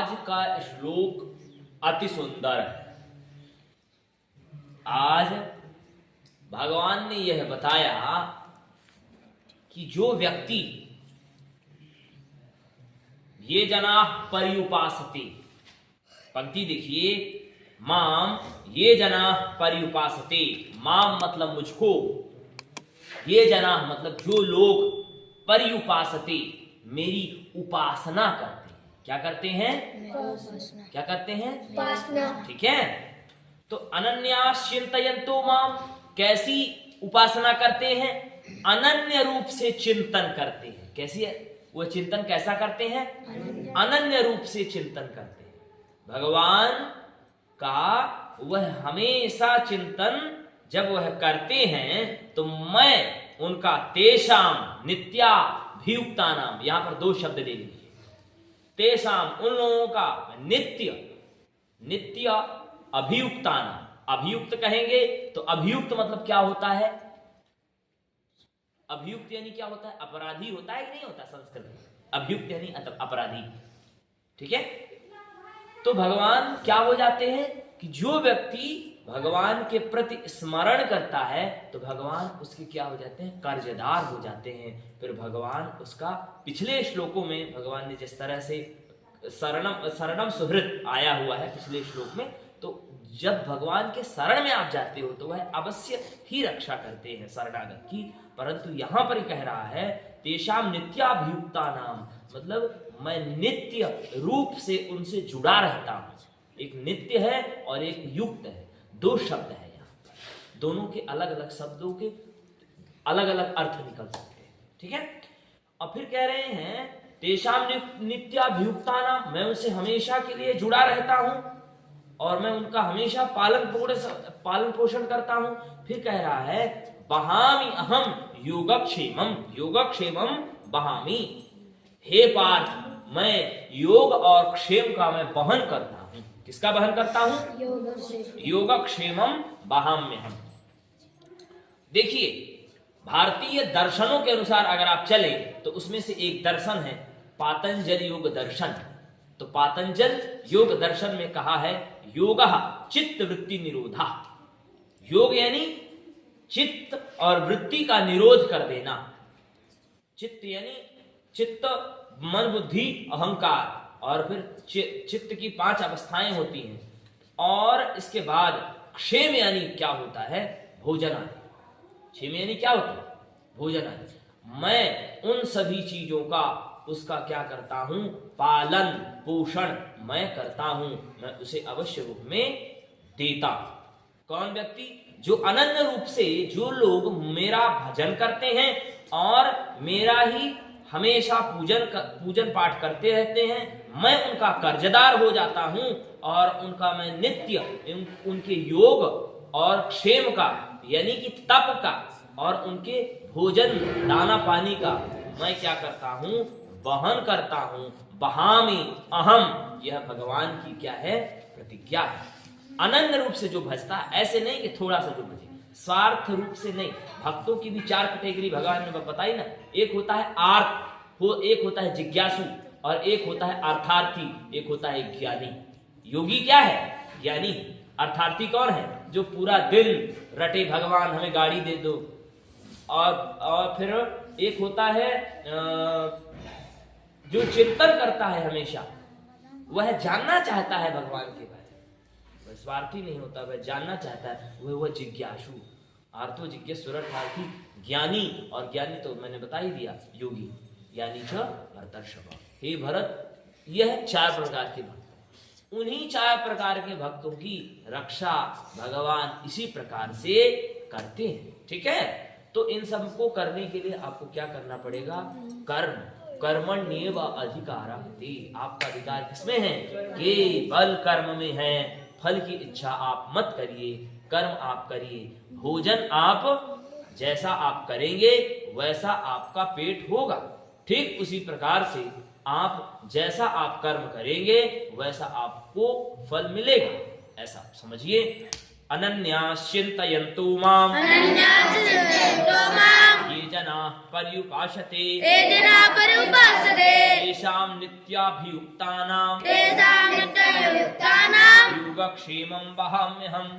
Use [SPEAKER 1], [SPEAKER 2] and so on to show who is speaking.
[SPEAKER 1] आज का श्लोक अति सुंदर है। आज भगवान ने यह बताया कि जो व्यक्ति ये जना पर्युपासते, पंक्ति देखिए, माम ये जना पर्युपासते, माम मतलब मुझको, ये जना मतलब जो लोग, पर्युपासते मेरी उपासना करते हैं। क्या करते हैं? क्या करते हैं?
[SPEAKER 2] उपासना।
[SPEAKER 1] ठीक है। तो अनन्यास चिंतयन्तो माम, कैसी उपासना करते हैं? अनन्य रूप से चिंतन करते हैं। कैसी है वो चिंतन? कैसा करते हैं? अनन्य रूप से चिंतन करते हैं। भगवान का वह हमेशा चिंतन जब वह करते हैं तो मैं उनका तेषाम नित्याभियुक्ता नाम, यहां पर दो शब्द ले लीजिए, तेषाम उन लोगों का नित्य अभियुक्ता नाम, अभियुक्त कहेंगे तो अभियुक्त मतलब क्या होता है? अभियुक्त यानी क्या होता है? अपराधी होता है कि नहीं होता संस्कृत में? अभियुक्त यानी अपराधी। ठीक है। तो भगवान क्या हो जाते हैं कि जो व्यक्ति भगवान के प्रति स्मरण करता है तो भगवान उसके क्या हो जाते हैं? कर्जदार हो जाते हैं। फिर भगवान उसका, पिछले श्लोकों में भगवान ने जिस तरह से शरणम सुहृद आया हुआ है पिछले श्लोक में, तो जब भगवान के शरण में आप जाते हो तो वह अवश्य ही रक्षा करते हैं शरणागत की। परंतु यहां पर कह रहा है तेषाम नित्याभियुक्ता नाम, मतलब मैं नित्य रूप से उनसे जुड़ा रहता हूं। एक नित्य है और एक युक्त है, दो शब्द है यहाँ पर, दोनों के अलग अलग शब्दों के अलग अलग अर्थ निकल सकते हैं। ठीक है। और फिर कह रहे हैं तेषाम नित्याभियुक्ता नाम, मैं उनसे हमेशा के लिए जुड़ा रहता हूं और मैं उनका हमेशा पालन पोषण करता हूं। फिर कह रहा है बहामि अहम योगक्षेमम, योगक्षेमम बहामि, हे पार्थ मैं योग और क्षेम का मैं वहन करता हूं। किसका वहन करता हूं? योगक्षेमम बहाम्यहम। देखिए, भारतीय दर्शनों के अनुसार अगर आप चले तो उसमें से एक दर्शन है पातंजल योग दर्शन। तो पातंजल योग दर्शन में कहा है योगः चित्त वृत्ति निरोधा, योग यानी चित्त और वृत्ति का निरोध कर देना। चित्त यानी चित्त, मन, बुद्धि, अहंकार, और फिर चित्त की 5 अवस्थाएं होती हैं। और इसके बाद क्षेम यानी क्या होता है? भोजन आदि। क्षेम यानी क्या होता है? भोजन आदि। मैं उन सभी चीजों का उसका क्या करता हूं? पालन पोषण मैं करता हूं, मैं उसे अवश्य रूप में देता हूं। कौन व्यक्ति? जो अनन्य रूप से, जो लोग मेरा भजन करते हैं और मेरा ही हमेशा पूजन पाठ करते रहते हैं, मैं उनका कर्जदार हो जाता हूं और उनका मैं नित्य उनके योग और क्षेम का यानी कि तप का और उनके भोजन दाना पानी का मैं क्या करता हूं? वहन करता हूं। बहामि अहम, यह भगवान की क्या है? प्रतिज्ञा है। अनन्य रूप से जो भजता है, ऐसे नहीं कि थोड़ा सा जो भजे, स्वार्थ रूप से नहीं। भक्तों की भी 4 कैटेगरी भगवान ने बताई ना, एक होता है आर्थ, एक होता है जिज्ञासु, और एक होता है अर्थार्थी, एक होता है ज्ञानी। योगी क्या है? ज्ञानी। अर्थार्थी कौन है? जो पूरा दिन रटे भगवान हमें गाड़ी दे दो। और फिर एक होता है जो चिंतन करता है हमेशा, वह जानना चाहता है भगवान के बारे में, वह स्वार्थी नहीं होता, वह जानना चाहता है, वह जिज्ञासु। आर्थो जिज्ञासुरर्थार्थी ज्ञानी, और ज्ञानी तो मैंने बता ही दिया, योगी। ज्ञानी च भरतर्षभ। हे भरत, यह 4 प्रकार के भक्त, उन्हीं 4 प्रकार के भक्तों की रक्षा भगवान इसी प्रकार से करते हैं। ठीक है। तो इन सबको करने के लिए आपको क्या करना पड़ेगा? कर्म। कर्मण्येव अधिकारः। आपका अधिकार किसमें है? केवल कर्म में है। फल की इच्छा आप मत करिए, कर्म आप करिए। भोजन आप जैसा आप करेंगे वैसा आपका पेट होगा। ठीक उसी प्रकार से आप जैसा आप कर्म करेंगे वैसा आपको फल मिलेगा, ऐसा समझिए। अनन्याश्चिन्तयन्तु माम् ये जनाः पर्युपासते तेषां नित्याभियुक्तानां योगक्षेमं वहाम्यहम्।